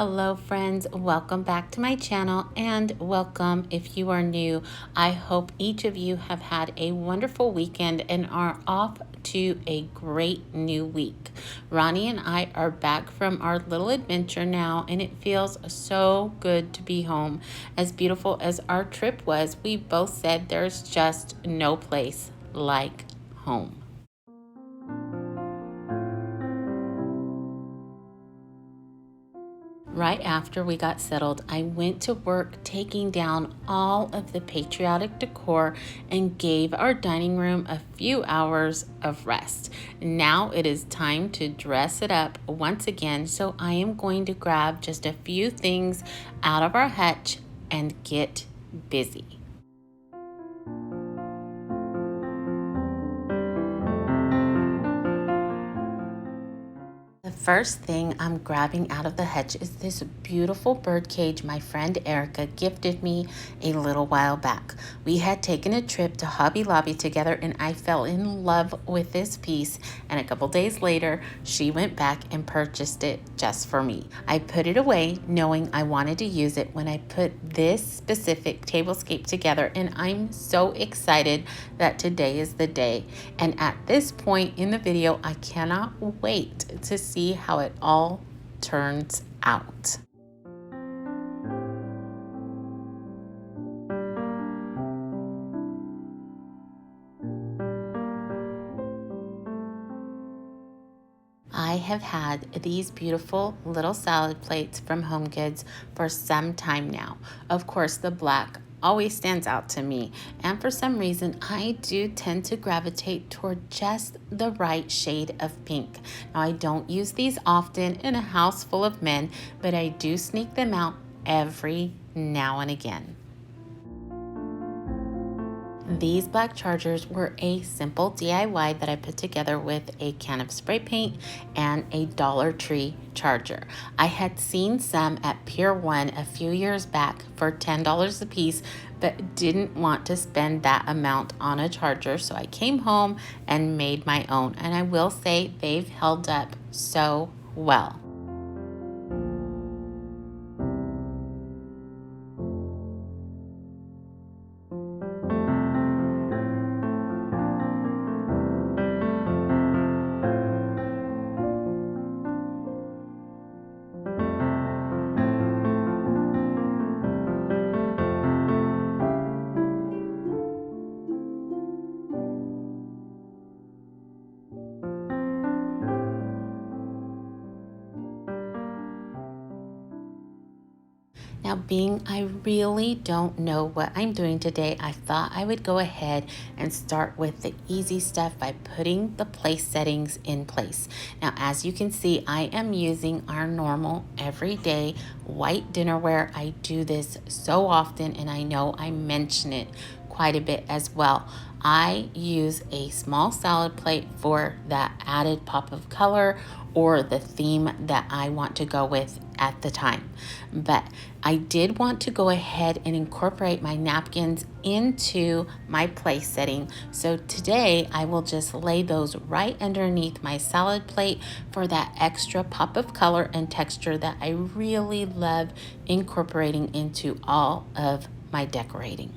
Hello friends, welcome back to my channel and welcome if you are new. I hope each of you have had a wonderful weekend and are off to a great new week. Ronnie and I are back from our little adventure now and it feels so good to be home. As beautiful as our trip was, we both said there's just no place like home. Right after we got settled, I went to work taking down all of the patriotic decor and gave our dining room a few hours of rest. Now it is time to dress it up once again, so I am going to grab just a few things out of our hutch and get busy. The first thing I'm grabbing out of the hutch is this beautiful bird cage my friend Erica gifted me a little while back. We had taken a trip to Hobby Lobby together and I fell in love with this piece, and a couple days later she went back and purchased it just for me. I put it away knowing I wanted to use it when I put this specific tablescape together, and I'm so excited that today is the day. And at this point in the video, I cannot wait to see how it all turns out. I have had these beautiful little salad plates from HomeGoods for some time now. Of course, the black always stands out to me, and for some reason I do tend to gravitate toward just the right shade of pink. Now, I don't use these often in a house full of men, but I do sneak them out every now and again. These black chargers were a simple DIY that I put together with a can of spray paint and a Dollar Tree charger. I had seen some at Pier 1 a few years back for $10 a piece, but didn't want to spend that amount on a charger, so I came home and made my own, and I will say they've held up so well. Now, being I really don't know what I'm doing today, I thought I would go ahead and start with the easy stuff by putting the place settings in place. Now, as you can see, I am using our normal everyday white dinnerware. I do this so often, and I know I mention it quite a bit as well. I use a small salad plate for that added pop of color or the theme that I want to go with at the time. But I did want to go ahead and incorporate my napkins into my place setting. So today I will just lay those right underneath my salad plate for that extra pop of color and texture that I really love incorporating into all of my decorating.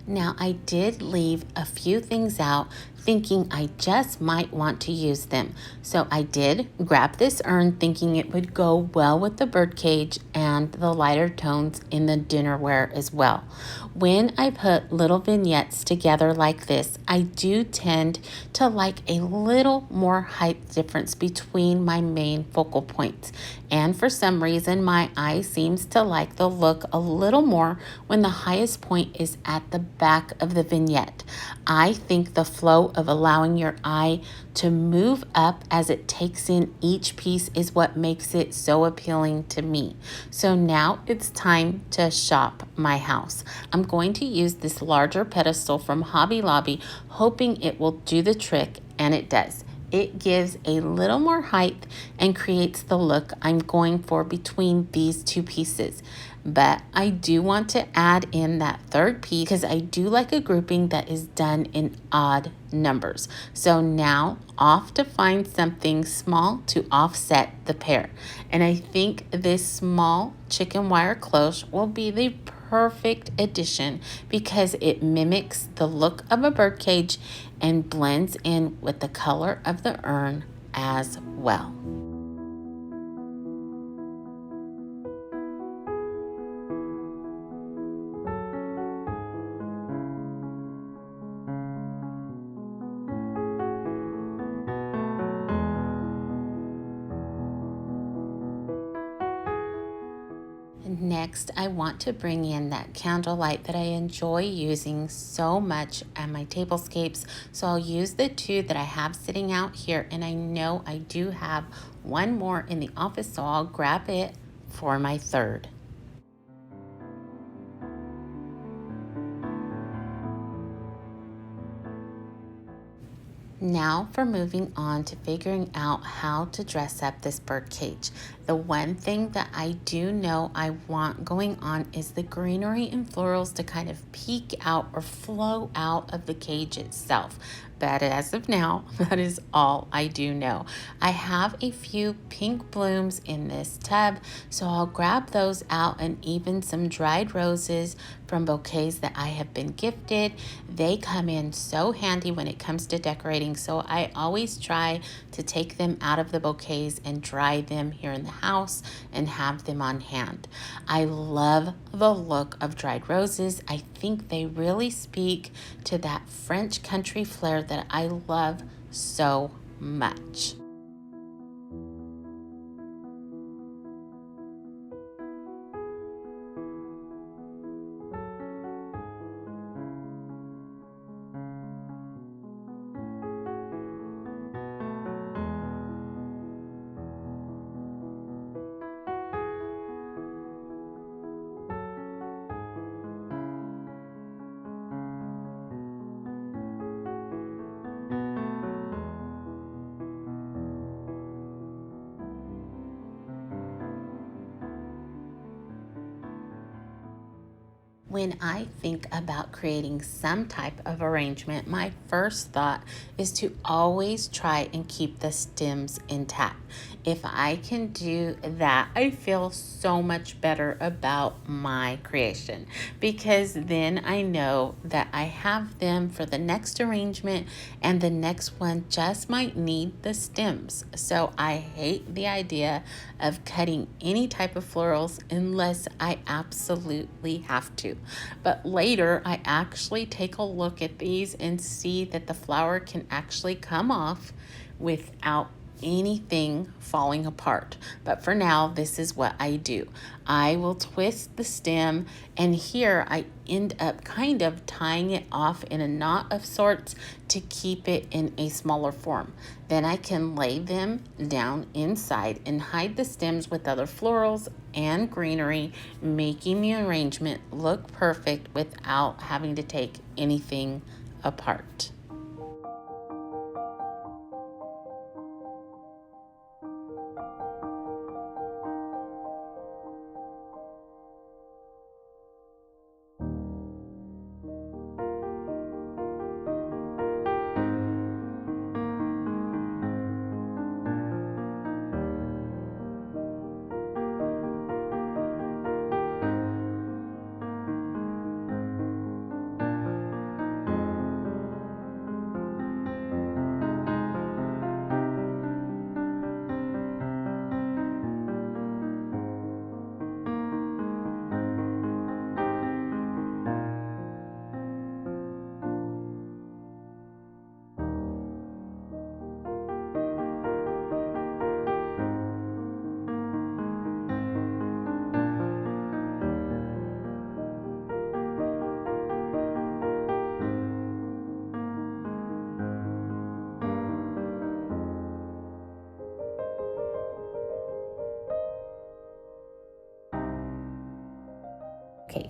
Now, I did leave a few things out thinking I just might want to use them. So I did grab this urn thinking it would go well with the birdcage and the lighter tones in the dinnerware as well. When I put little vignettes together like this, I do tend to like a little more height difference between my main focal points. And for some reason, my eye seems to like the look a little more when the highest point is at the back of the vignette. I think the flow of allowing your eye to move up as it takes in each piece is what makes it so appealing to me. So now it's time to shop my house. I'm going to use this larger pedestal from Hobby Lobby, hoping it will do the trick, and it does. It gives a little more height and creates the look I'm going for between these two pieces. But I do want to add in that third piece because I do like a grouping that is done in odd numbers. So now off to find something small to offset the pair. And I think this small chicken wire cloche will be the perfect addition because it mimics the look of a birdcage and blends in with the color of the urn as well. Next, I want to bring in that candlelight that I enjoy using so much at my tablescapes. So I'll use the two that I have sitting out here, and I know I do have one more in the office, so I'll grab it for my third. Now for moving on to figuring out how to dress up this bird cage. The one thing that I do know I want going on is the greenery and florals to kind of peek out or flow out of the cage itself. But as of now, that is all I do know. I have a few pink blooms in this tub, so I'll grab those out, and even some dried roses from bouquets that I have been gifted. They come in so handy when it comes to decorating, so I always try to take them out of the bouquets and dry them here in the house and have them on hand. I love the look of dried roses. I think they really speak to that French country flair that I love so much. When I think about creating some type of arrangement, my first thought is to always try and keep the stems intact. If I can do that, I feel so much better about my creation because then I know that I have them for the next arrangement and the next one just might need the stems. So I hate the idea of cutting any type of florals unless I absolutely have to. But later, I actually take a look at these and see that the flower can actually come off without anything falling apart. But for now, this is what I do. I will twist the stem, and here I end up kind of tying it off in a knot of sorts to keep it in a smaller form. Then I can lay them down inside and hide the stems with other florals and greenery, making the arrangement look perfect without having to take anything apart.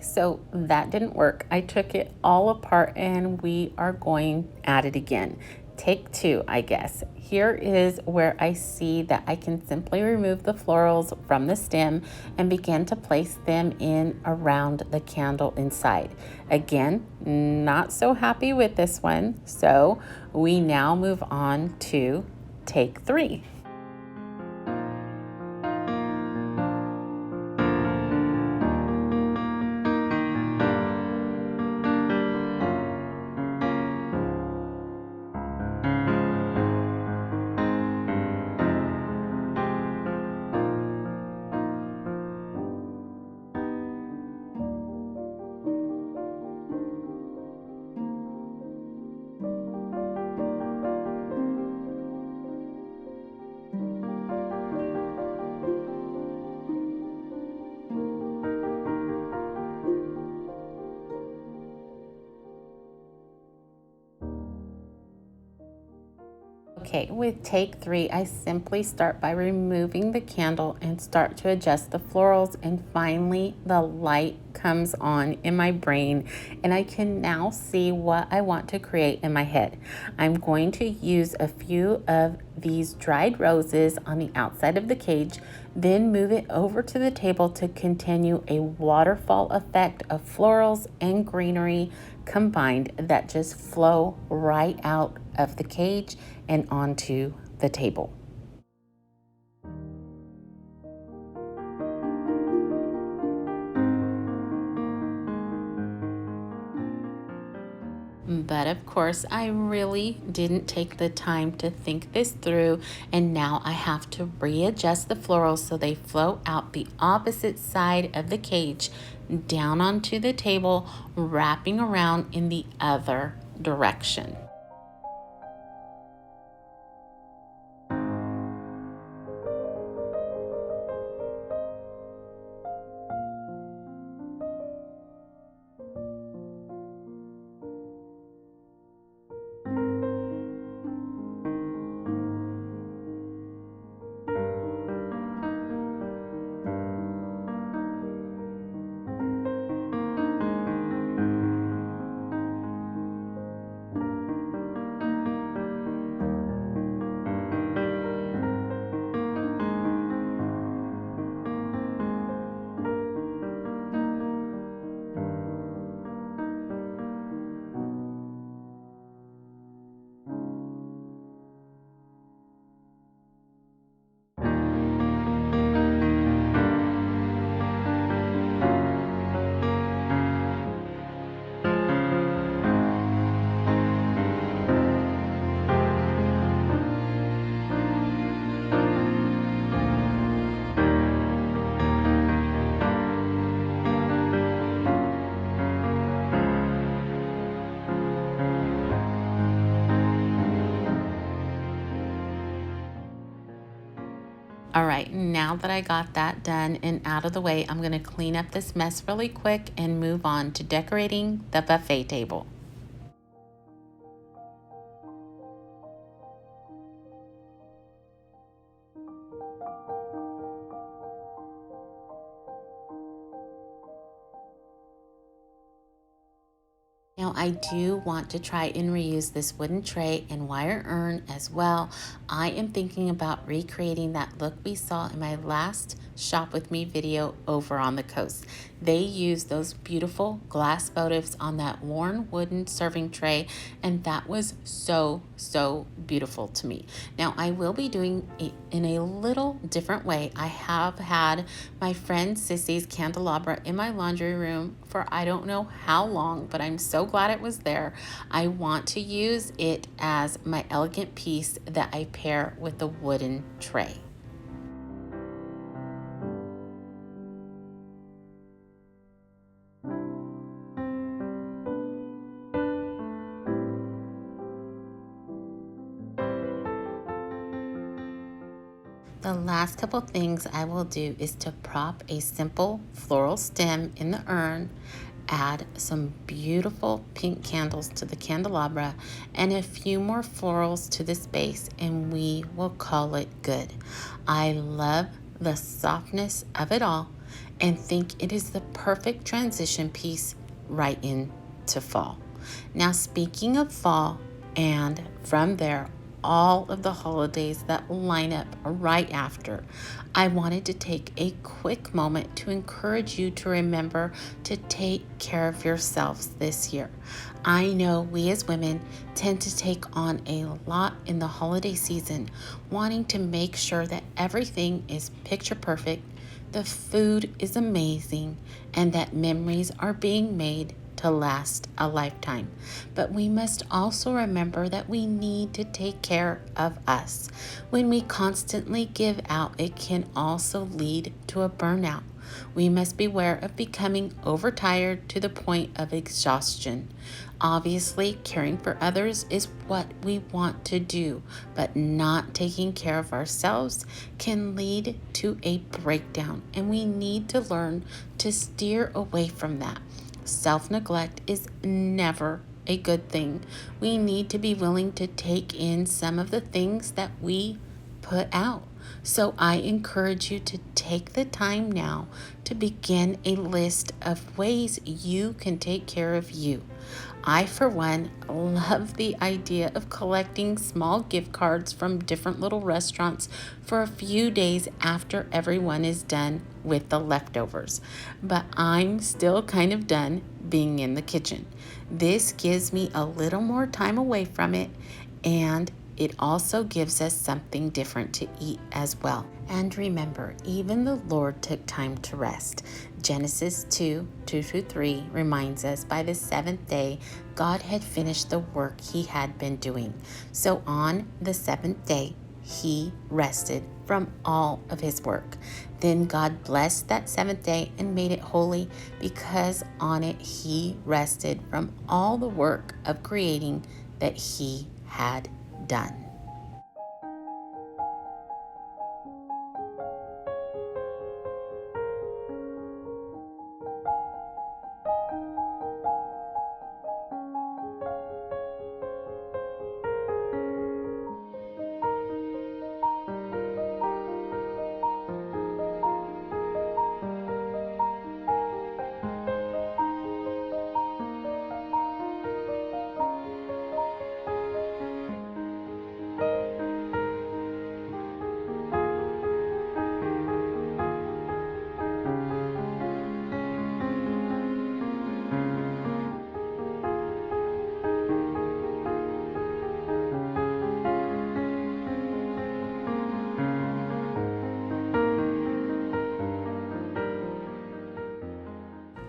so that didn't work. I took it all apart and we are going at it again. Take two, I guess. Here is where I see that I can simply remove the florals from the stem and begin to place them in around the candle inside. Again, not so happy with this one, so we now move on to take three. Okay, with take three, I simply start by removing the candle and start to adjust the florals, and finally the light comes on in my brain and I can now see what I want to create in my head. I'm going to use a few of these dried roses on the outside of the cage, then move it over to the table to continue a waterfall effect of florals and greenery combined that just flow right out of the cage and onto the table. But of course, I really didn't take the time to think this through, and now I have to readjust the florals so they flow out the opposite side of the cage down onto the table, wrapping around in the other direction. All right, now that I got that done and out of the way, I'm gonna clean up this mess really quick and move on to decorating the buffet table. Now I do want to try and reuse this wooden tray and wire urn as well. I am thinking about recreating that look we saw in my last shop with me video over on the coast. They used those beautiful glass votives on that worn wooden serving tray, and that was so beautiful to me. Now I will be doing it in a little different way. I have had my friend Sissy's candelabra in my laundry room for I don't know how long, but I'm so glad it was there. I want to use it as my elegant piece that I pair with the wooden tray. The last couple things I will do is to prop a simple floral stem in the urn, add some beautiful pink candles to the candelabra, and a few more florals to the space, and we will call it good. I love the softness of it all, and think it is the perfect transition piece right into fall. Now, speaking of fall, and from there, all of the holidays that line up right after, I wanted to take a quick moment to encourage you to remember to take care of yourselves this year. I know we as women tend to take on a lot in the holiday season, wanting to make sure that everything is picture perfect, the food is amazing, and that memories are being made to last a lifetime. But we must also remember that we need to take care of us. When we constantly give out, it can also lead to a burnout. We must beware of becoming overtired to the point of exhaustion. Obviously, caring for others is what we want to do, but not taking care of ourselves can lead to a breakdown, and we need to learn to steer away from that. Self-neglect is never a good thing. We need to be willing to take in some of the things that we put out. So I encourage you to take the time now to begin a list of ways you can take care of you. I, for one, love the idea of collecting small gift cards from different little restaurants for a few days after everyone is done with the leftovers. But I'm still kind of done being in the kitchen. This gives me a little more time away from it, and it also gives us something different to eat as well. And remember, even the Lord took time to rest. Genesis 2:2-3 reminds us by the seventh day, God had finished the work he had been doing. So on the seventh day, he rested from all of his work. Then God blessed that seventh day and made it holy, because on it he rested from all the work of creating that he had done.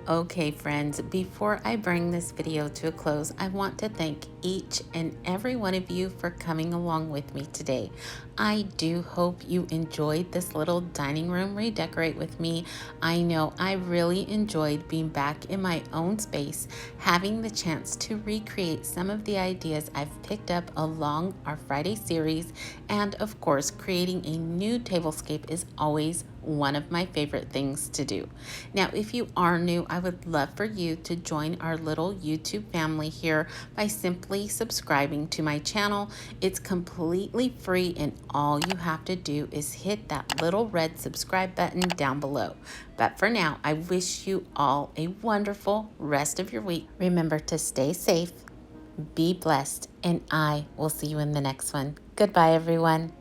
Okay, friends, before I bring this video to a close, I want to thank each and every one of you for coming along with me today. I do hope you enjoyed this little dining room redecorate with me. I know I really enjoyed being back in my own space, having the chance to recreate some of the ideas I've picked up along our Friday series, and of course, creating a new tablescape is always one of my favorite things to do. Now, if you are new, I would love for you to join our little YouTube family here by simply subscribing to my channel. It's completely free, and all you have to do is hit that little red subscribe button down below. But for now, I wish you all a wonderful rest of your week. Remember to stay safe, be blessed, and I will see you in the next one. Goodbye, everyone.